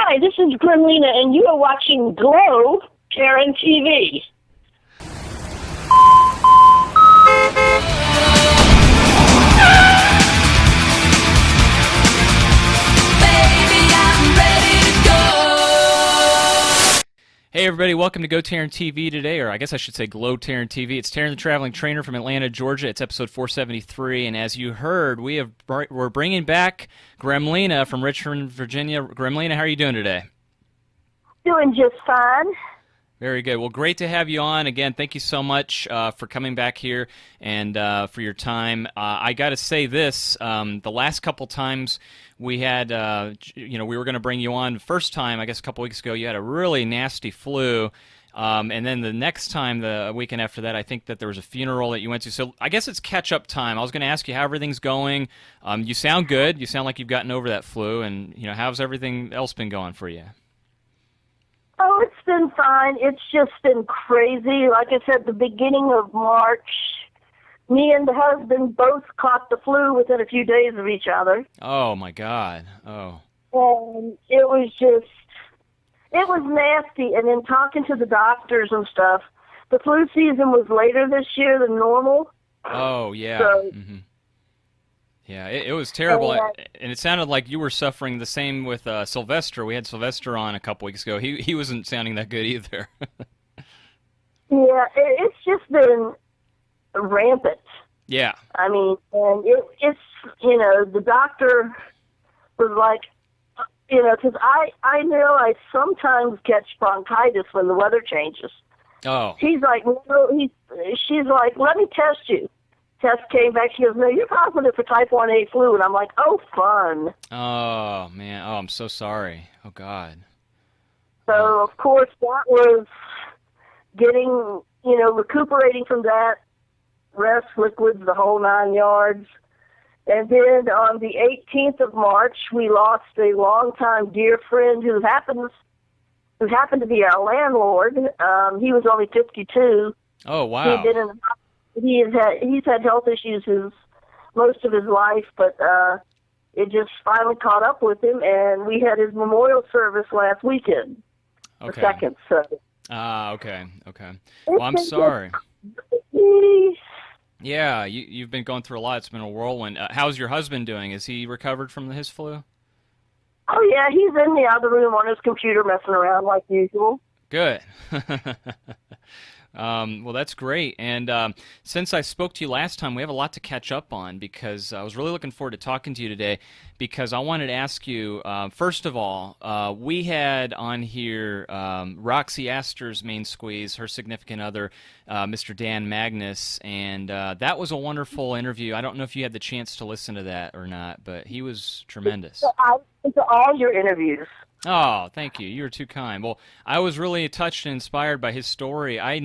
Hi, this is Gremlina, and you are watching GoTarryn TV. Hey everybody, welcome to GoTarryn TV today, or I guess I should say GloTarryn TV. It's Tarryn the Traveling Trainer from Atlanta, Georgia. It's episode 473, and as you heard, we're bringing back Gremlina from Richmond, Virginia. Gremlina, how are you doing today? Doing just fine. Very good. Well, great to have you on. Again, thank you so much for coming back here and for your time. I got to say this, the last couple times we had, we were going to bring you on. The first time, I guess a couple weeks ago, you had a really nasty flu. And then the next time, the weekend after that, I think that there was a funeral that you went to. So I guess it's catch-up time. I was going to ask you how everything's going. You sound good. You sound like you've gotten over that flu. And, how's everything else been going for you? Oh, it's been fine. It's just been crazy. Like I said, the beginning of March, me and the husband both caught the flu within a few days of each other. Oh, my God. Oh. And it was nasty. And then talking to the doctors and stuff, the flu season was later this year than normal. Oh, yeah. So, Yeah, it was terrible, and it sounded like you were suffering the same with Sylvester. We had Sylvester on a couple weeks ago. He wasn't sounding that good either. Yeah, it's just been rampant. Yeah. I mean, and it's the doctor was like, because I know I sometimes catch bronchitis when the weather changes. Oh. She's like, she's like, let me test you. Test came back. She goes, no, you're positive for type 1A flu. And I'm like, oh, fun. Oh, man. Oh, I'm so sorry. Oh, God. So, of course, that was getting, recuperating from that, rest, liquids, the whole 9 yards. And then on the 18th of March, we lost a longtime dear friend who happened to be our landlord. He was only 52. Oh, wow. He'd been in the hospital. He's had health issues most of his life, but it just finally caught up with him, and we had his memorial service last weekend, the second. So. Okay. Well, I'm sorry. Yeah, you've been going through a lot. It's been a whirlwind. How's your husband doing? Is he recovered from his flu? Oh, yeah, he's in the other room on his computer messing around like usual. Good. Well, that's great. And since I spoke to you last time, we have a lot to catch up on because I was really looking forward to talking to you today because I wanted to ask you, first of all, we had on here Roxy Astor's main squeeze, her significant other, Mr. Dan Magnus, and that was a wonderful interview. I don't know if you had the chance to listen to that or not, but he was tremendous. I listened to all your interviews. Oh, thank you. You were too kind. Well, I was really touched and inspired by his story. I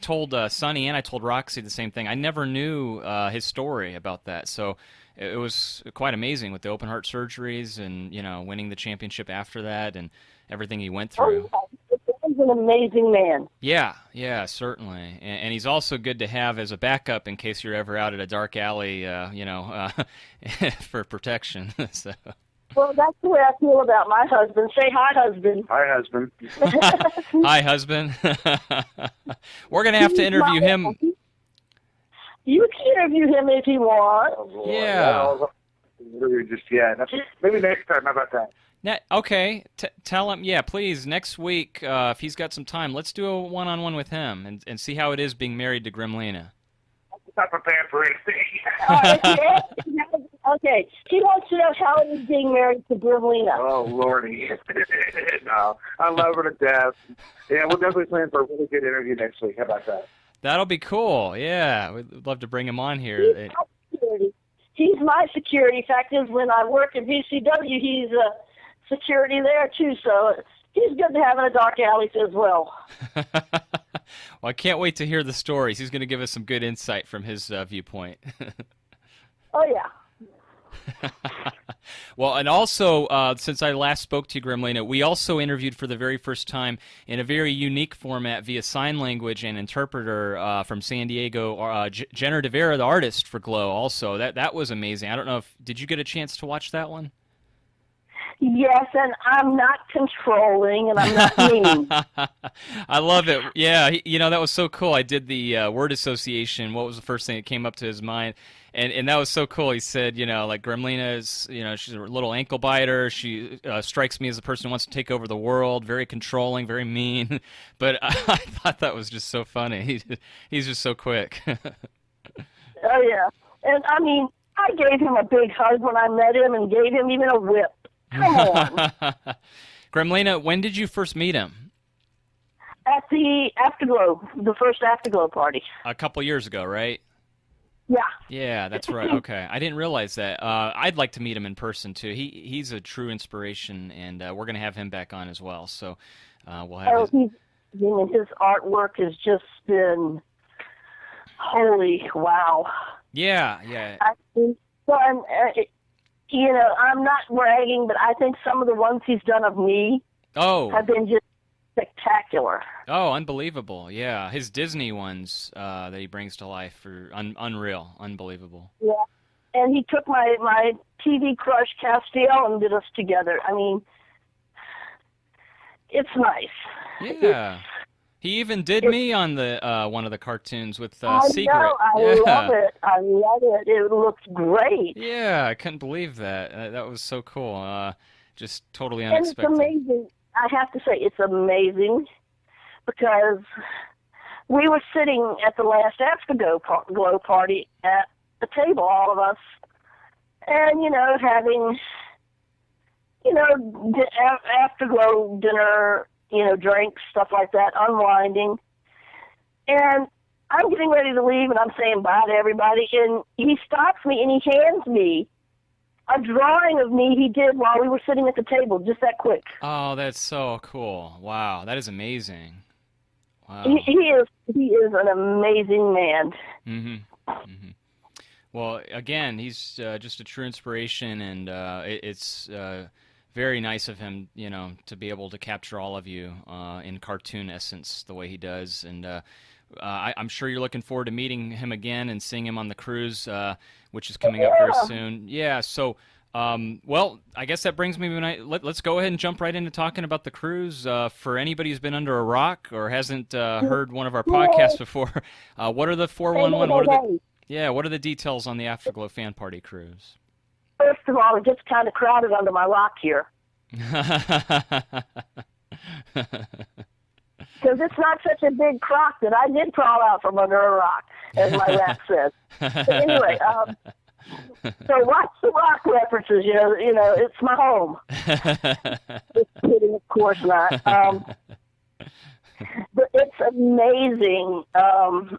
told Sonny and I told Roxy the same thing. I never knew his story about that. So it was quite amazing with the open heart surgeries and, winning the championship after that and everything he went through. Oh, he's an amazing man. Yeah, certainly. And he's also good to have as a backup in case you're ever out at a dark alley, for protection. So. Well, that's the way I feel about my husband. Say hi, husband. Hi, husband. Hi, husband. We're going to have to interview him. You can interview him if you want. Yeah. Just yet. Maybe next time. How about that? Okay. Tell him, yeah, please, next week, if he's got some time, let's do a one-on-one with him and see how it is being married to Gremlina. I'm not prepared for anything. Okay. He wants to know how it is being married to Gremlina. Oh, Lordy. No. I love her to death. Yeah, we'll definitely plan for a really good interview next week. How about that? That'll be cool. Yeah. We'd love to bring him on here. He's my security. Fact is, when I work at VCW, he's security there, too. So he's good to have in a dark alley as well. Well, I can't wait to hear the stories. He's going to give us some good insight from his viewpoint. Oh, yeah. Well, and also, since I last spoke to you, Gremlina, we also interviewed for the very first time in a very unique format via sign language and interpreter from San Diego, Jenner DeVera, the artist for Glow. Also, that was amazing. I don't know if did you get a chance to watch that one? Yes, and I'm not controlling, and I'm not mean. I love it. Yeah, that was so cool. I did the word association. What was the first thing that came up to his mind? And that was so cool. He said, like Gremlina is, she's a little ankle biter. She strikes me as a person who wants to take over the world, very controlling, very mean. But I thought that was just so funny. He's just so quick. Oh, yeah. And, I mean, I gave him a big hug when I met him and gave him even a whip. Come on. Gremlina, when did you first meet him? At the Afterglow, the first Afterglow party. A couple years ago, right? Yeah. Yeah, that's right. Okay, I didn't realize that. I'd like to meet him in person too. He's a true inspiration, and we're going to have him back on as well. So we'll have. His artwork has just been holy wow. Yeah, yeah. I'm not bragging, but I think some of the ones he's done of me have been just spectacular. Oh, unbelievable. Yeah, his Disney ones that he brings to life are unreal, unbelievable. Yeah, and he took my TV crush, Castiel, and did us together. I mean, it's nice. Yeah. He even did me on the one of the cartoons with Secret. I love it. I love it. It looks great. Yeah, I couldn't believe that. That was so cool. Just totally unexpected. And it's amazing. I have to say, it's amazing because we were sitting at the last Afterglow party at the table, all of us, and, having, Afterglow dinner, drinks, stuff like that, unwinding. And I'm getting ready to leave, and I'm saying bye to everybody, and he stops me, and he hands me a drawing of me he did while we were sitting at the table, just that quick. Oh, that's so cool. Wow, that is amazing. Wow. He is an amazing man. Mm-hmm. Mm-hmm. Well, again, he's just a true inspiration, and it's very nice of him, to be able to capture all of you in cartoon essence the way he does. And I'm sure you're looking forward to meeting him again and seeing him on the cruise, which is coming up very soon. Yeah, so, well, I guess that brings me to let's go ahead and jump right into talking about the cruise. For anybody who's been under a rock or hasn't heard one of our podcasts before, what are the 411? What are the details on the Afterglow Fan Party cruise? First of all, it gets kind of crowded under my rock here. Because it's not such a big crock that I did crawl out from under a rock, as my rap says. But anyway, so watch the rock references, it's my home. Just kidding, of course not. But it's amazing. I'm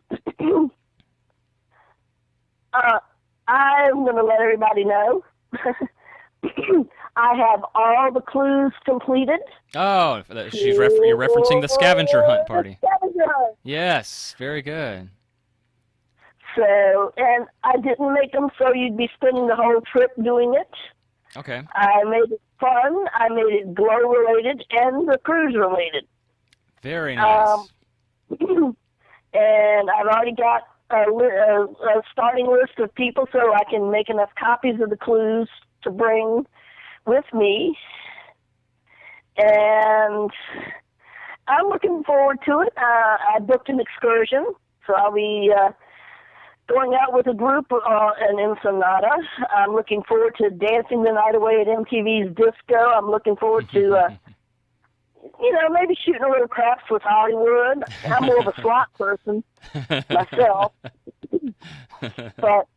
going to let everybody know. I have all the clues completed. Oh, you're referencing the scavenger hunt party. Scavenger hunt. Yes, very good. So, and I didn't make them so you'd be spending the whole trip doing it. Okay. I made it fun, I made it glow-related, and the cruise-related. Very nice. And I've already got a starting list of people so I can make enough copies of the clues to bring with me. And I'm looking forward to it. I booked an excursion, so I'll be going out with a group in Ensenada. I'm looking forward to dancing the night away at MTV's Disco. I'm looking forward to, maybe shooting a little craps with Hollywood. I'm more of a slot person myself. But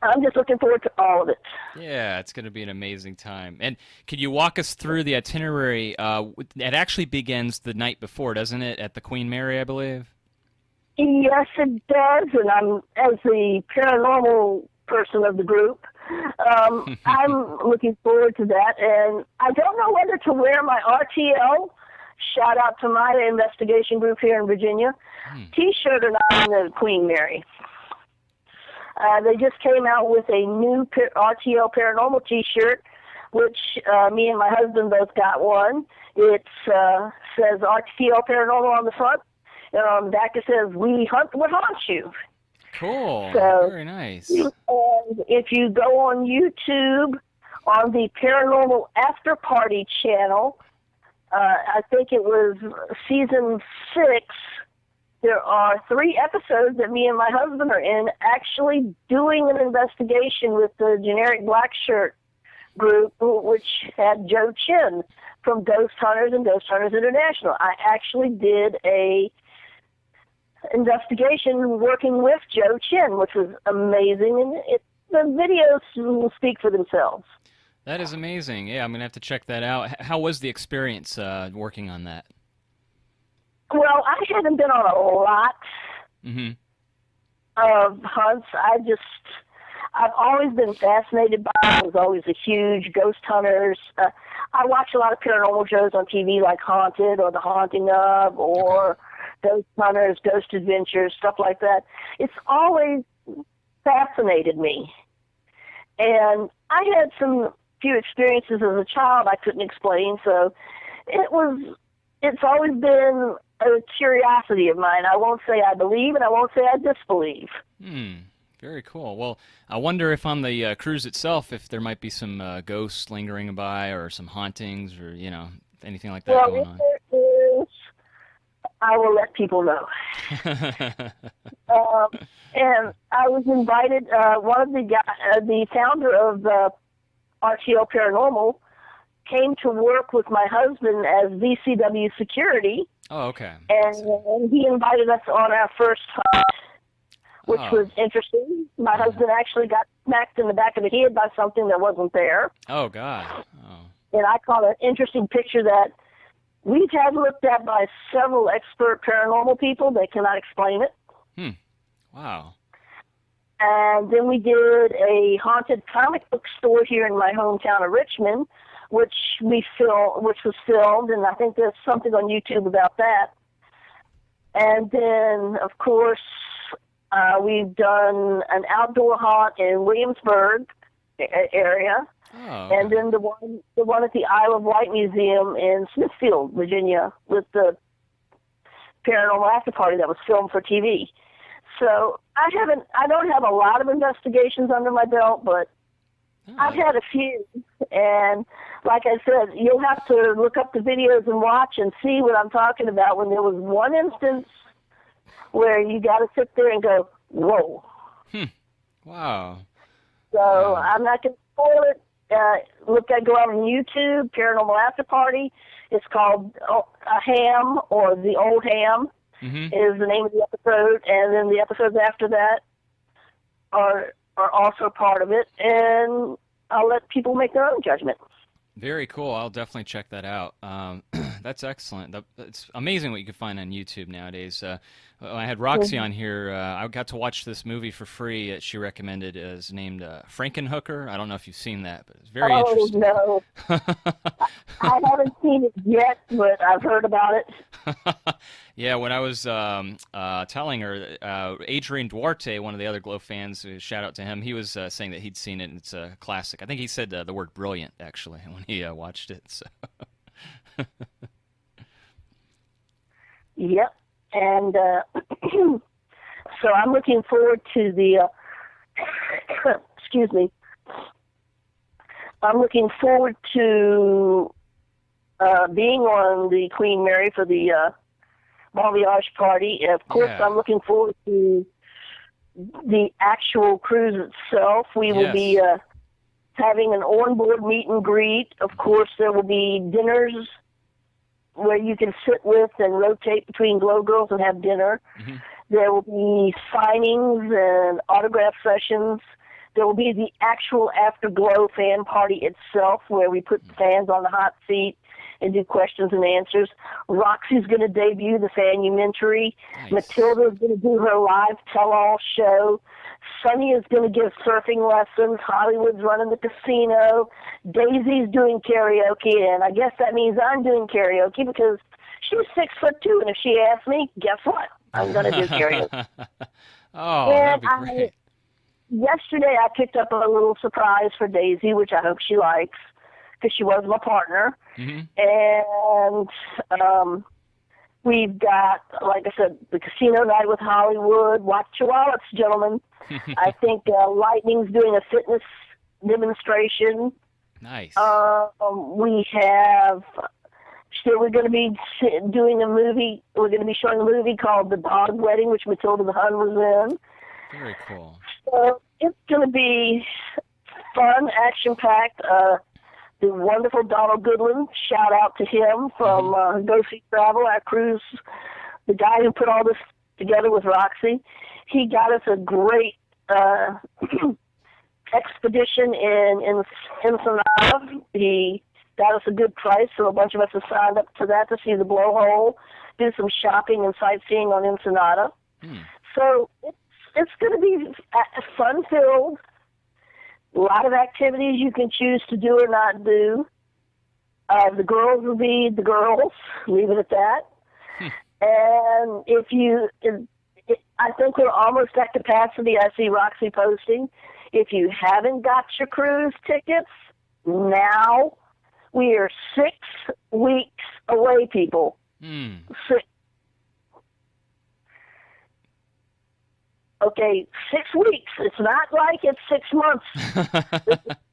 I'm just looking forward to all of it. Yeah, it's going to be an amazing time. And could you walk us through the itinerary? It actually begins the night before, doesn't it, at the Queen Mary, I believe? Yes, it does. And I'm, as the paranormal person of the group, I'm looking forward to that. And I don't know whether to wear my RTL, shout out to my investigation group here in Virginia, T-shirt or not on the Queen Mary. They just came out with a new RTL Paranormal T-shirt, which me and my husband both got one. It says RTL Paranormal on the front, and on the back it says, "We hunt what haunts you." Cool. So, very nice. And if you go on YouTube On the Paranormal After Party channel, I think it was season 6, there are 3 episodes that me and my husband are in, actually doing an investigation with the Generic Black Shirt group, which had Joe Chin from Ghost Hunters and Ghost Hunters International. I actually did a investigation working with Joe Chin, which was amazing, and the videos will speak for themselves. That is amazing. Yeah, I'm going to have to check that out. How was the experience working on that? Well, I haven't been on a lot of hunts. I've always been fascinated by it. I was always a huge Ghost Hunters. I watch a lot of paranormal shows on TV like Haunted or The Haunting of or Ghost Hunters, Ghost Adventures, stuff like that. It's always fascinated me. And I had some few experiences as a child I couldn't explain, so it's always been a curiosity of mine. I won't say I believe, and I won't say I disbelieve. Very cool. Well, I wonder if on the cruise itself, if there might be some ghosts lingering by or some hauntings or, anything like that going on. Well, if there is, I will let people know. And I was invited, one of the founder of RTL Paranormal came to work with my husband as VCW security. Oh, okay. And he invited us on our first hunt, which was interesting. My husband actually got smacked in the back of the head by something that wasn't there. Oh, God. Oh. And I caught an interesting picture that we've had looked at by several expert paranormal people. They cannot explain it. Wow. And then we did a haunted comic book store here in my hometown of Richmond, which was filmed, and I think there's something on YouTube about that. And then, of course, we've done an outdoor haunt in Williamsburg area, and then the one at the Isle of Wight Museum in Smithfield, Virginia, with the Paranormal After Party that was filmed for TV. So I don't have a lot of investigations under my belt, but I've had a few, and like I said, you'll have to look up the videos and watch and see what I'm talking about. When there was one instance where you got to sit there and go, whoa. Wow. So I'm not going to spoil it. Go out on YouTube, Paranormal After Party. It's called A Ham, or The Old Ham is the name of the episode, and then the episodes after that are also part of it, and I'll let people make their own judgment. Very cool. I'll definitely check that out. That's excellent. It's amazing what you can find on YouTube nowadays. I had Roxy on here. I got to watch this movie for free that she recommended. It's named Frankenhooker. I don't know if you've seen that, but it's very interesting. Oh, no. I haven't seen it yet, but I've heard about it. Yeah, when I was telling her, Adrian Duarte, one of the other Glow fans, shout out to him, he was saying that he'd seen it, and it's a classic. I think he said the word brilliant, actually, when he watched it. So. Yep. And so I'm looking forward to the, excuse me, I'm looking forward to being on the Queen Mary for the Bon Voyage party. Of course, I'm looking forward to the actual cruise itself. We will be having an onboard meet and greet. Of course, there will be dinners where you can sit with and rotate between Glow Girls and have dinner. There will be signings and autograph sessions. There will be the actual Afterglow fan party itself, where we put the fans on the hot seat and do questions and answers. Roxy's going to debut the Fanumentary. Nice. Matilda's going to do her live tell-all show. Sunny is going to give surfing lessons. Hollywood's running the casino. Daisy's doing karaoke, and I guess that means I'm doing karaoke because she's 6'2", and if she asks me, guess what? I'm going to do karaoke. That'd be great. Yesterday I picked up a little surprise for Daisy, which I hope she likes, because she was my partner. And we've got, like I said, the casino night with Hollywood. Watch your wallets, gentlemen. I think Lightning's doing a fitness demonstration. Nice. We have. So we're going to be doing a movie. We're going to be showing a movie called The Dog Wedding, which Matilda the Hun was in. Very cool. So it's going to be fun, action-packed. The wonderful Donald Goodwin, shout out to him from Go Travel, our cruise, the guy who put all this together with Roxy. He got us a great expedition in Ensenada. He got us a good price, so a bunch of us have signed up to that to see the blowhole, do some shopping and sightseeing on Ensenada. So it's going to be fun-filled. A lot of activities you can choose to do or not do. The girls will be the girls, leave it at that. And I think we're almost at capacity. I see Roxy posting. If you haven't got your cruise tickets, now we are 6 weeks away, people. 6. Okay, 6 weeks. It's not like it's 6 months.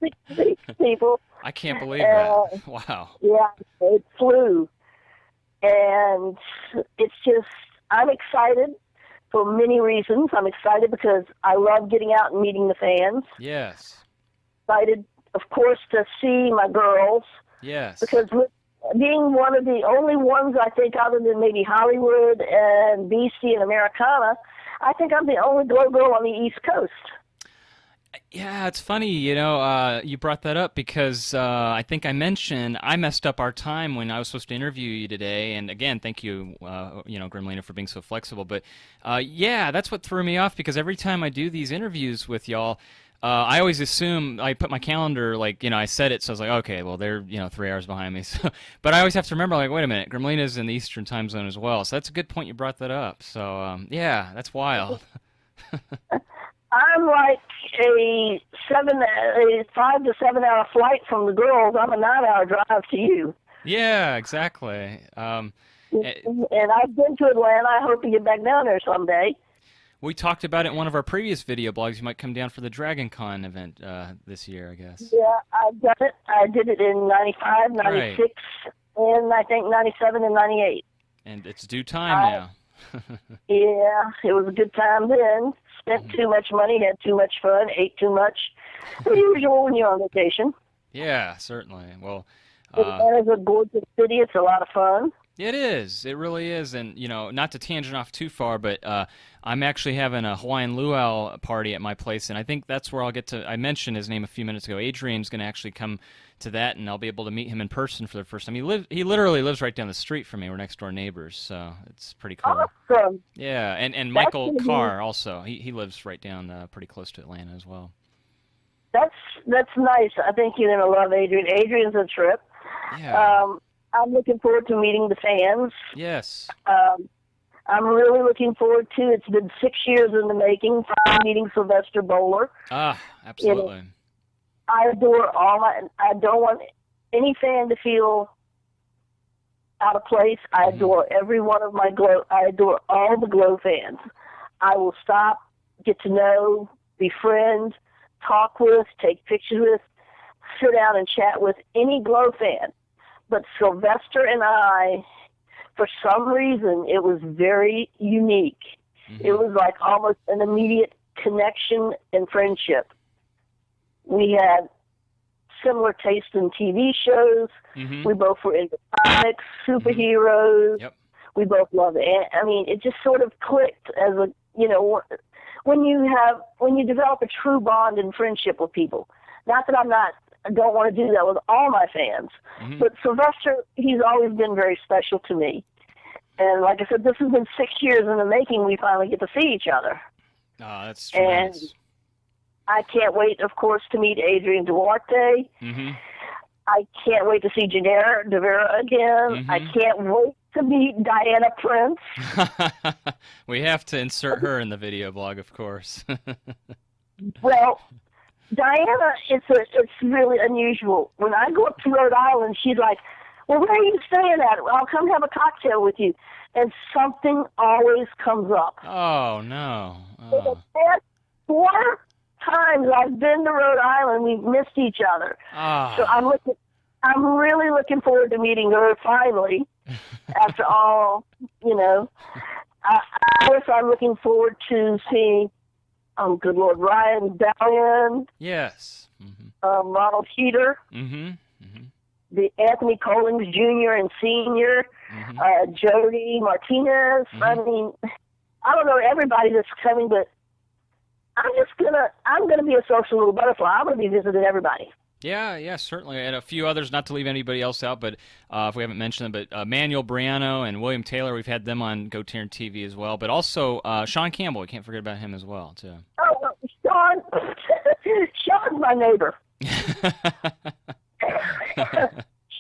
It's 6 weeks, people. I can't believe that. Wow. Yeah, it flew. And it's just, I'm excited for many reasons. I'm excited because I love getting out and meeting the fans. Yes. Excited, of course, to see my girls. Yes. Because being one of the only ones, I think, other than maybe Hollywood and BC and Americana, I think I'm the only glow girl on the East Coast. Yeah, it's funny, you brought that up because I think I mentioned I messed up our time when I was supposed to interview you today. And again, thank you, Gremlina, for being so flexible. But yeah, that's what threw me off because every time I do these interviews with y'all, I always assume I put my calendar, I set it, so I was like, okay, well, they're, 3 hours behind me. So, but I always have to remember, wait a minute, Gremlina's in the Eastern time zone as well. So that's a good point you brought that up. So, yeah, that's wild. I'm like a 5 to 7 hour flight from the girls. I'm a 9-hour drive to you. Yeah, exactly. And I've been to Atlanta. I hope to get back down there someday. We talked about it in one of our previous video blogs. You might come down for the Dragon Con event this year, I guess. Yeah, I've done it. I did it in 95, 96, and I think 97 and 98. And it's due time now. Yeah, it was a good time then. Spent too much money, had too much fun, ate too much. The usual when you're on vacation. Yeah, certainly. Well, Atlanta's a gorgeous city. It's a lot of fun. It is. It really is. And, not to tangent off too far, but I'm actually having a Hawaiian luau party at my place, and I think that's where I'll get to. I mentioned his name a few minutes ago. Adrian's going to actually come to that, and I'll be able to meet him in person for the first time. He literally lives right down the street from me. We're next door neighbors, so it's pretty cool. Awesome. Yeah, and Michael Carr also. He lives right down pretty close to Atlanta as well. That's nice. I think you're going to love Adrian. Adrian's a trip. Yeah. I'm looking forward to meeting the fans. Yes. I'm really looking forward to. It's been 6 years in the making. Finally meeting Sylvester Bowler. Absolutely. I adore I don't want any fan to feel out of place. I adore every one of my Glow. I adore all the Glow fans. I will stop, get to know, befriend, talk with, take pictures with, sit down and chat with any Glow fan. But Sylvester and I, for some reason, it was very unique. It was like almost an immediate connection and friendship. We had similar taste in TV shows. We both were into comics, superheroes. Yep. We both loved it. I mean, it just sort of clicked as a, when you develop a true bond and friendship with people. Not that I don't want to do that with all my fans. But Sylvester, he's always been very special to me. And like I said, this has been 6 years in the making. We finally get to see each other. Oh, that's tremendous. And I can't wait, of course, to meet Adrian Duarte. I can't wait to see Janera Devera again. I can't wait to meet Diana Prince. We have to insert her in the video blog, of course. Well, Diana, it's really unusual. When I go up to Rhode Island, she's like, well, where are you staying at? Well, I'll come have a cocktail with you. And something always comes up. Oh, no. For the past times I've been to Rhode Island, we've missed each other. So I'm really looking forward to meeting her finally. After all, you know, of course I'm looking forward to seeing, good Lord, Ryan Dalian. Yes. Ronald Heater. The Anthony Collins Jr. and Sr., Jody Martinez. I mean, I don't know everybody that's coming, but I'm gonna be a social little butterfly. I'm gonna be visiting everybody. Yeah, certainly, and a few others. Not to leave anybody else out, but if we haven't mentioned them, but Manuel Briano and William Taylor, we've had them on GoTarryn TV as well. But also Sean Campbell, we can't forget about him as well too. Oh, well, Sean's my neighbor.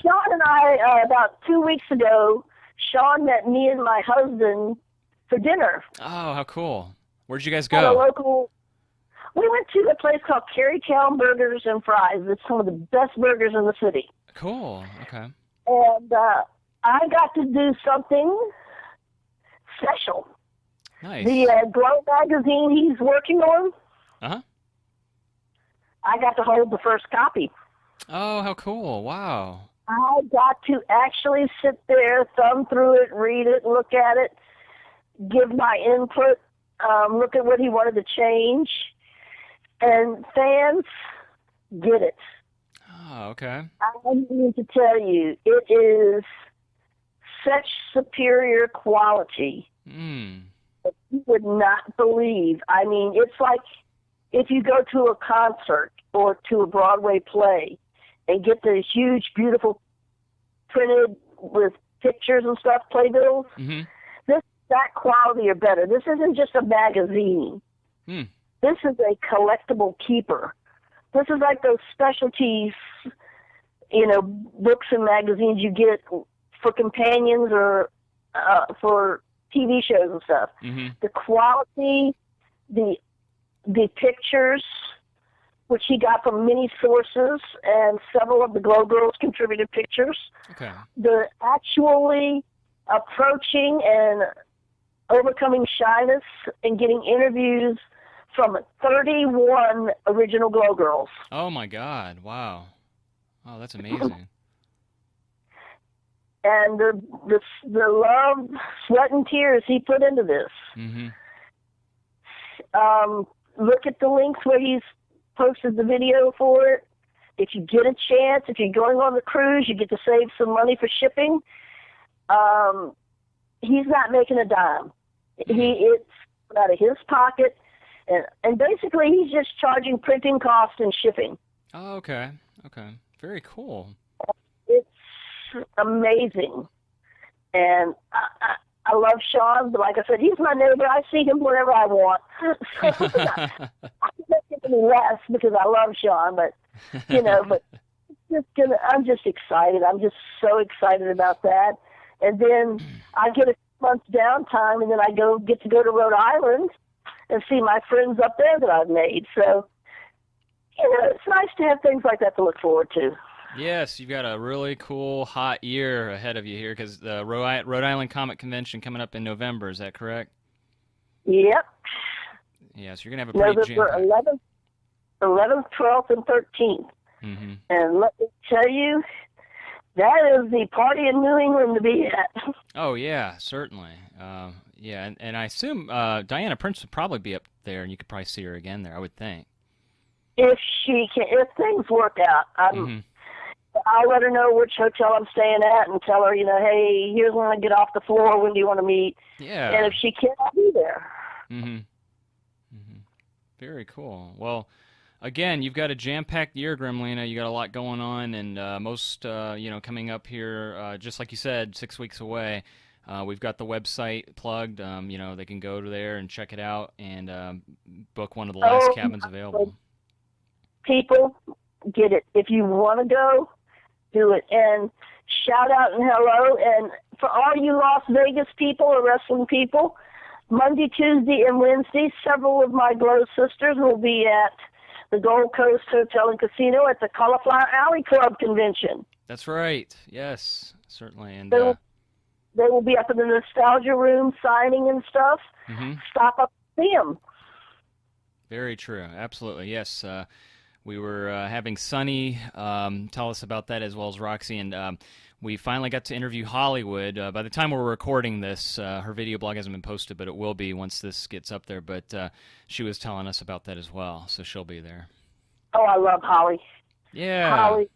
Sean and I, about 2 weeks ago, Sean met me and my husband for dinner. Oh, how cool. Where'd you guys At a go? local... We went to a place called Carytown Burgers and Fries. It's some of the best burgers in the city. Cool, okay. And I got to do something special. Nice. The Glow magazine he's working on, I got to hold the first copy. Oh, how cool. Wow. I got to actually sit there, thumb through it, read it, look at it, give my input, look at what he wanted to change. And fans get it. Oh, okay. I need to tell you, it is such superior quality that you would not believe. I mean, it's like if you go to a concert or to a Broadway play and get the huge, beautiful printed with pictures and stuff playbills, that quality or better. This isn't just a magazine. This is a collectible keeper. This is like those specialties, you know, books and magazines you get for companions or for TV shows and stuff. The quality, the pictures, which he got from many sources, and several of the Glow Girls contributed pictures. Okay. The actually approaching and overcoming shyness and getting interviews from 31 original Glow Girls. Oh, my God. Wow. Oh, that's amazing. And the love, sweat, and tears he put into this. Look at the links where he's posted the video for it. If you get a chance, if you're going on the cruise, you get to save some money for shipping. He's not making a dime. It's out of his pocket. And basically, he's just charging printing costs and shipping. Oh, okay. Okay. Very cool. It's amazing. And I love Sean, but like I said, he's my neighbor. I see him wherever I want. So I can't make any less because I love Sean, but, you know, but I'm just excited. I'm just so excited about that. And then I get a month's downtime, and then I get to go to Rhode Island and see my friends up there that I've made. So, you know, it's nice to have things like that to look forward to. Yes, you've got a really cool, hot year ahead of you here because the Rhode Island Comic Convention coming up in November. Is that correct? Yep. Yes, you're going to have a pretty November 11th, 12th, and 13th. And let me tell you, that is the party in New England to be at. Oh, yeah, certainly. Yeah, and I assume Diana Prince would probably be up there, and you could probably see her again there, I would think. If things work out, I'll let her know which hotel I'm staying at and tell her, you know, hey, here's when I get off the floor. When do you want to meet? Yeah. And if she can't, I'll be there. Very cool. Well, again, you've got a jam-packed year, Gremlina. You got a lot going on, and most, you know, coming up here, just like you said, 6 weeks away. We've got the website plugged. You know, they can go to there and check it out and book one of the last cabins available. People, get it. If you want to go, do it. And shout out and hello. And for all you Las Vegas people or wrestling people, Monday, Tuesday, and Wednesday, several of my Glow sisters will be at the Gold Coast Hotel and Casino at the Cauliflower Alley Club convention. That's right. Yes, certainly. And they will be up in the Nostalgia Room signing and stuff. Stop up and see them. Very true. Absolutely. Yes. We were having Sunny tell us about that, as well as Roxy, and we finally got to interview Hollywood. By the time we're recording this, her video blog hasn't been posted, but it will be once this gets up there. But she was telling us about that as well, so she'll be there. Oh, I love Holly. Yeah. Holly.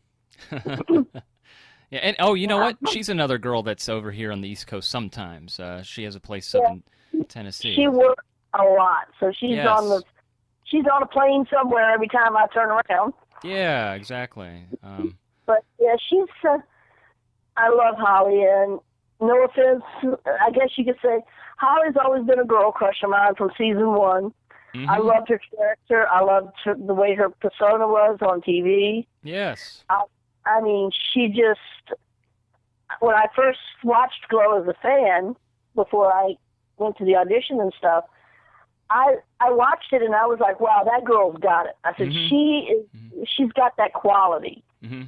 Yeah, and oh, you know what? She's another girl that's over here on the East Coast sometimes. She has a place up in Tennessee. She works a lot, so she's Yes. she's on a plane somewhere every time I turn around. Yeah, exactly. But yeah, I love Holly, and no offense, I guess you could say Holly's always been a girl crush of mine from season 1. Mm-hmm. I loved her character. I loved the way her persona was on TV. Yes. I mean, she just, when I first watched Glow as a fan, before I went to the audition and stuff, I watched it and I was like, wow, that girl's got it. I said, she's got that quality. Mm-hmm.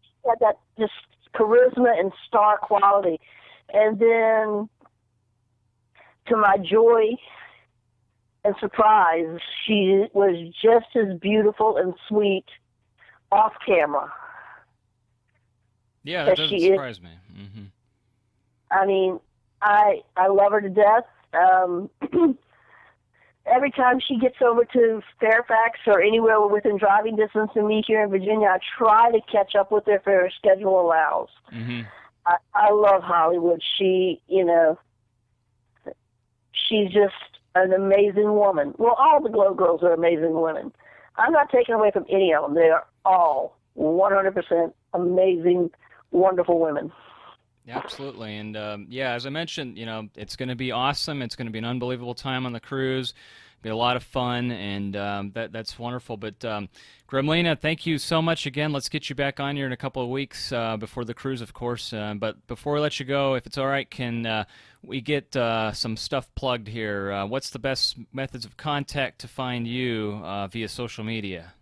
She's got that just charisma and star quality. And then, to my joy and surprise, she was just as beautiful and sweet off camera. Yeah, that doesn't surprise me. Mm-hmm. I mean, I love her to death. Every time she gets over to Fairfax or anywhere within driving distance of me here in Virginia, I try to catch up with her if her schedule allows. Mm-hmm. I love Hollywood. She, she's just an amazing woman. Well, all the Glow girls are amazing women. I'm not taking away from any of them. They are all 100% amazing, wonderful women. Absolutely. And yeah, as I mentioned, it's going to be awesome. It's going to be an unbelievable time on the cruise. Be a lot of fun, and that's wonderful. But Gremlina, thank you so much again. Let's get you back on here in a couple of weeks before the cruise, of course. But before we let you go, if it's all right, can we get some stuff plugged here? What's the best methods of contact to find you via social media?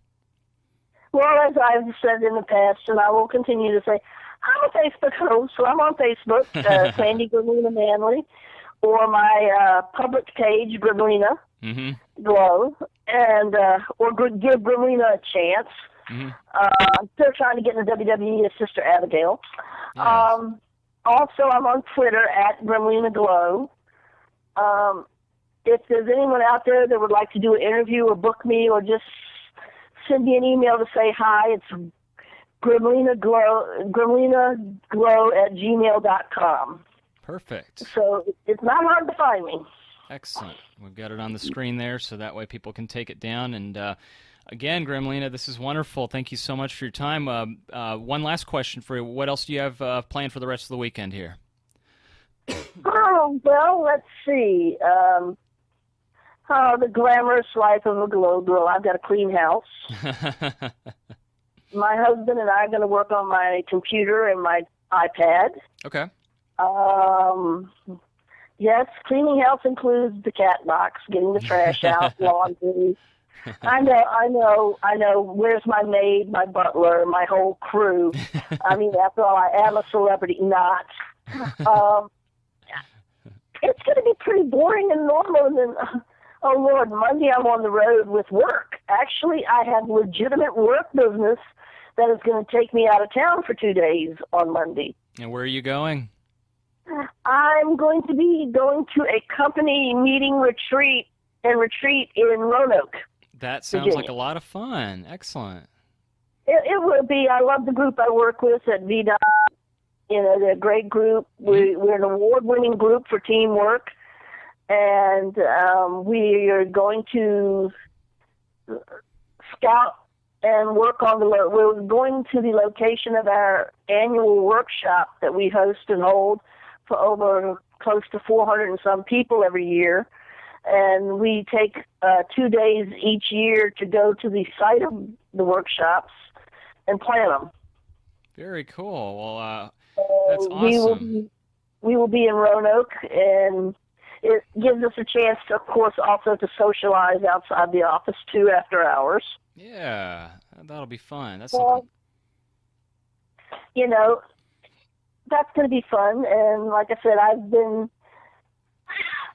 Well, as I've said in the past, and I will continue to say, I'm a Facebook host, so I'm on Facebook, Sandy Gremlina Manley, or my public page, Gremlina Glow, and or give Gremlina a chance. I'm still trying to get in the WWE as Sister Abigail. Yes. Also, I'm on Twitter at Gremlina Glow. If there's anyone out there that would like to do an interview or book me or just send me an email to say hi, it's gremlinaglow@gmail.com. Perfect. So it's not hard to find me. Excellent. We've got it on the screen there, so that way people can take it down. And again, Gremlina, this is wonderful. Thank you so much for your time. One last question for you. What else do you have planned for the rest of the weekend here? Oh, well, let's see. The glamorous life of a Glow girl. I've got a clean house. My husband and I are going to work on my computer and my iPad. Okay. Yes, cleaning house includes the cat box, getting the trash out, laundry. I know. Where's my maid, my butler, my whole crew? I mean, after all, I am a celebrity, not. It's going to be pretty boring and normal. And then, oh, Lord, Monday I'm on the road with work. Actually, I have legitimate work business that is going to take me out of town for 2 days on Monday. And where are you going? I'm going to be going to a company meeting retreat in Roanoke. That sounds Virginia. like a lot of fun. Excellent. It will be. I love the group I work with at VDOT. They're a great group. We're an award-winning group for teamwork. And we are going to scout and work on we're going to the location of our annual workshop that we host and hold for over close to 400 and some people every year. And we take 2 days each year to go to the site of the workshops and plan them. Very cool. Well, that's awesome. We will be in Roanoke, and it gives us a chance, of course, also to socialize outside the office, too, after hours. Yeah, that'll be fun. That's something. That's going to be fun. And like I said, I've been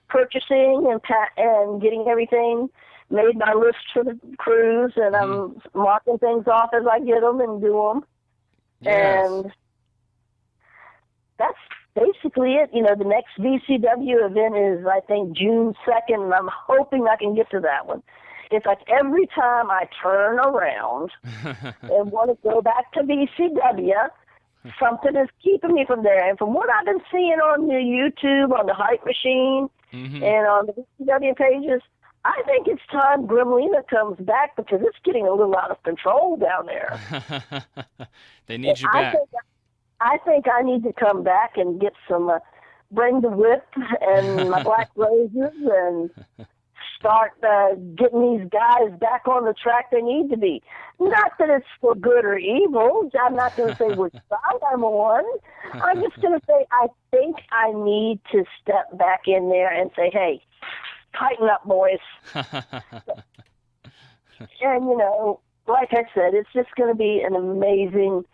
purchasing and getting everything made my list for the cruise, and I'm marking things off as I get them and do them. Yes. And that's basically it. You know, the next VCW event is, I think, June 2nd, and I'm hoping I can get to that one. It's like every time I turn around and want to go back to VCW, something is keeping me from there. And from what I've been seeing on the YouTube, on the Hype Machine, and on the VCW pages, I think it's time Gremlina comes back because it's getting a little out of control down there. They need you back. I think I need to come back and get some, bring the whip and my black roses and start getting these guys back on the track they need to be. Not that it's for good or evil. I'm not going to say which side I'm on. I'm just going to say I think I need to step back in there and say, hey, tighten up, boys. And, you know, like I said, it's just going to be an amazing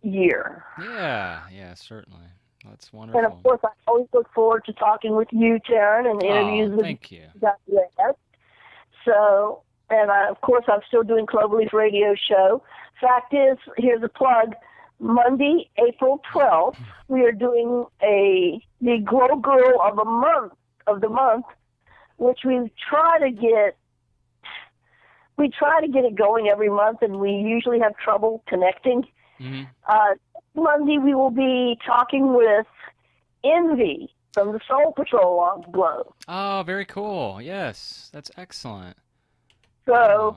year. Yeah, certainly. That's wonderful. And, of course, I always look forward to talking with you, Tarryn, and interviews with thank you. So, and of course, I'm still doing Cloverleaf Radio Show. Fact is, here's a plug. Monday, April 12th, we are doing the Glow Girl of the month, which we try to get it going every month, and we usually have trouble connecting. Monday, we will be talking with Envy from the Soul Patrol on Glow. Oh, very cool. Yes, that's excellent. So,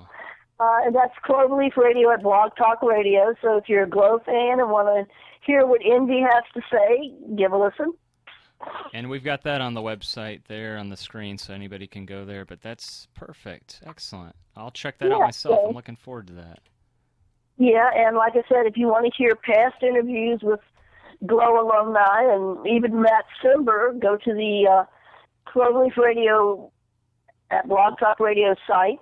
and that's Cloverleaf Radio at Blog Talk Radio. So if you're a Glow fan and want to hear what Envy has to say, give a listen. And we've got that on the website there on the screen, so anybody can go there. But that's perfect. Excellent. I'll check that out myself. I'm looking forward to that. Yeah, and like I said, if you want to hear past interviews with Glow alumni and even Matt Simber, go to the Cloverleaf Radio at Blog Talk Radio site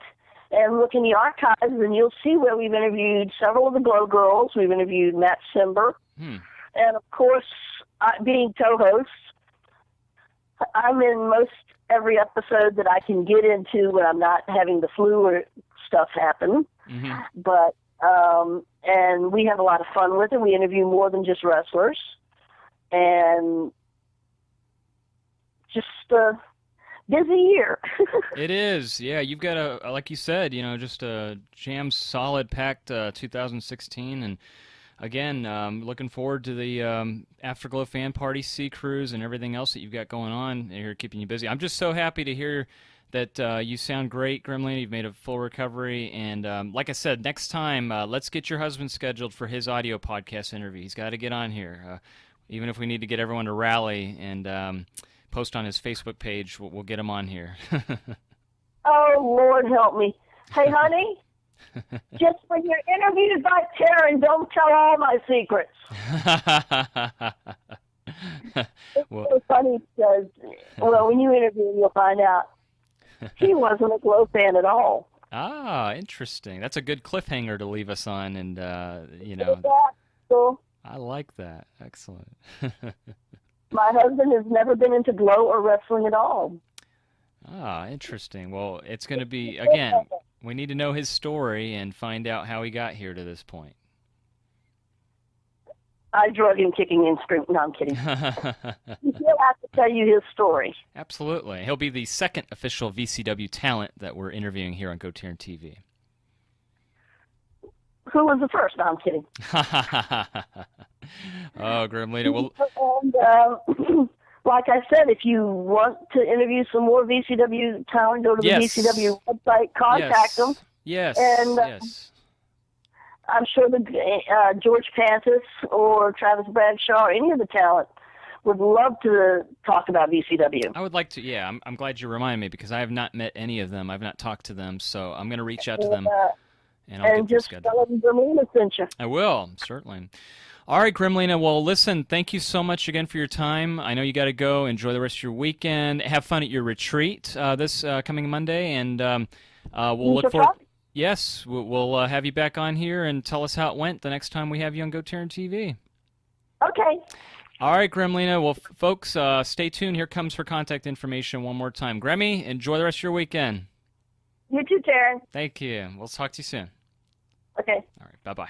and look in the archives, and you'll see where we've interviewed several of the Glow girls. We've interviewed Matt Simber. And, of course, being co-host, I'm in most every episode that I can get into when I'm not having the flu or stuff happen. But and we have a lot of fun with it. We interview more than just wrestlers. And just a busy year. It is. Yeah, you've got a, like you said, just a jam-solid packed 2016. And again, looking forward to the Afterglow Fan Party, Sea Cruise, and everything else that you've got going on here, keeping you busy. I'm just so happy to hear that you sound great, Gremlina. You've made a full recovery. And like I said, next time, let's get your husband scheduled for his audio podcast interview. He's got to get on here. Even if we need to get everyone to rally and post on his Facebook page, we'll get him on here. Oh, Lord help me. Hey, honey, just when you're interviewed by Tarryn, don't tell all my secrets. It's so funny because, well, when you interview him, you'll find out he wasn't a Glow fan at all. Ah, interesting. That's a good cliffhanger to leave us on, and Cool. I like that. Excellent. My husband has never been into Glow or wrestling at all. Ah, interesting. Well, it's going to be, again, we need to know his story and find out how he got here to this point. I drug him kicking and screaming. No, I'm kidding. He'll have to tell you his story. Absolutely. He'll be the second official VCW talent that we're interviewing here on GoTarryn TV. Who was the first? No, I'm kidding. Oh, Gremlina. Well, and, like I said, if you want to interview some more VCW talent, go to the VCW website, contact them. Yes. And yes. I'm sure that George Pantis or Travis Bradshaw or any of the talent would love to talk about VCW. I would like to, yeah. I'm glad you reminded me because I have not met any of them. I've not talked to them, so I'm going to reach out to them. And I'll get just tell them Gremlina sent you. I will, certainly. All right, Gremlina. Well, listen, thank you so much again for your time. I know you got to go. Enjoy the rest of your weekend. Have fun at your retreat this coming Monday, and we'll look forward. Yes, we'll have you back on here and tell us how it went the next time we have you on GoTarryn TV. Okay. All right, Gremlina. Well, folks, stay tuned. Here comes her contact information one more time. Gremmy, enjoy the rest of your weekend. You too, Tarryn. Thank you. We'll talk to you soon. Okay. All right. Bye-bye.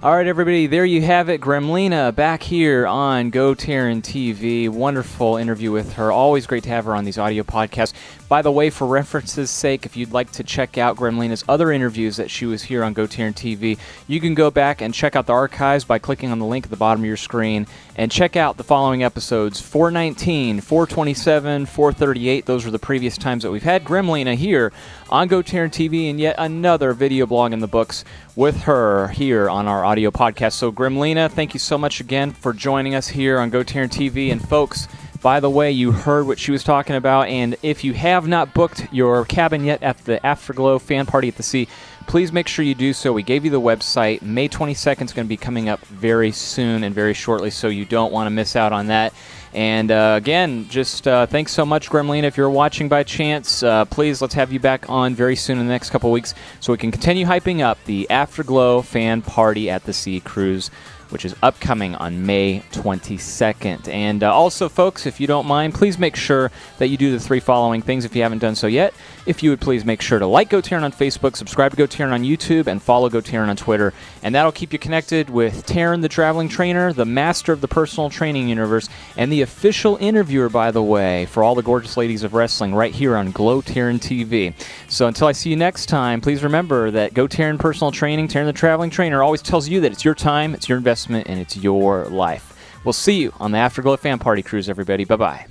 All right, everybody, there you have it. Gremlina back here on GoTarryn TV. Wonderful interview with her. Always great to have her on these audio podcasts. By the way, for reference's sake, if you'd like to check out Gremlina's other interviews that she was here on GoTarryn TV, you can go back and check out the archives by clicking on the link at the bottom of your screen and check out the following episodes: 419, 427, 438. Those are the previous times that we've had Gremlina here on GoTarryn TV, and yet another video blog in the books with her here on our audio podcast. So Gremlina, thank you so much again for joining us here on GoTarryn TV. And folks, by the way, you heard what she was talking about, and if you have not booked your cabin yet at the Afterglow Fan Party at the Sea, please make sure you do so. We gave you the website. May 22nd is going to be coming up very soon and very shortly, so you don't want to miss out on that. And again, just thanks so much, Gremlina. If you're watching by chance, please let's have you back on very soon in the next couple weeks so we can continue hyping up the Afterglow Fan Party at the Sea cruise, which is upcoming on May 22nd. And also, folks, if you don't mind, please make sure that you do the 3 following things if you haven't done so yet. If you would please make sure to like GoTarryn on Facebook, subscribe to GoTarryn on YouTube, and follow GoTarryn on Twitter. And that'll keep you connected with Tarryn the Traveling Trainer, the master of the personal training universe, and the official interviewer, by the way, for all the gorgeous ladies of wrestling right here on GoTarryn TV. So until I see you next time, please remember that GoTarryn Personal Training, Tarryn the Traveling Trainer, always tells you that it's your time, it's your investment, and it's your life. We'll see you on the Afterglow Fan Party cruise, everybody. Bye-bye.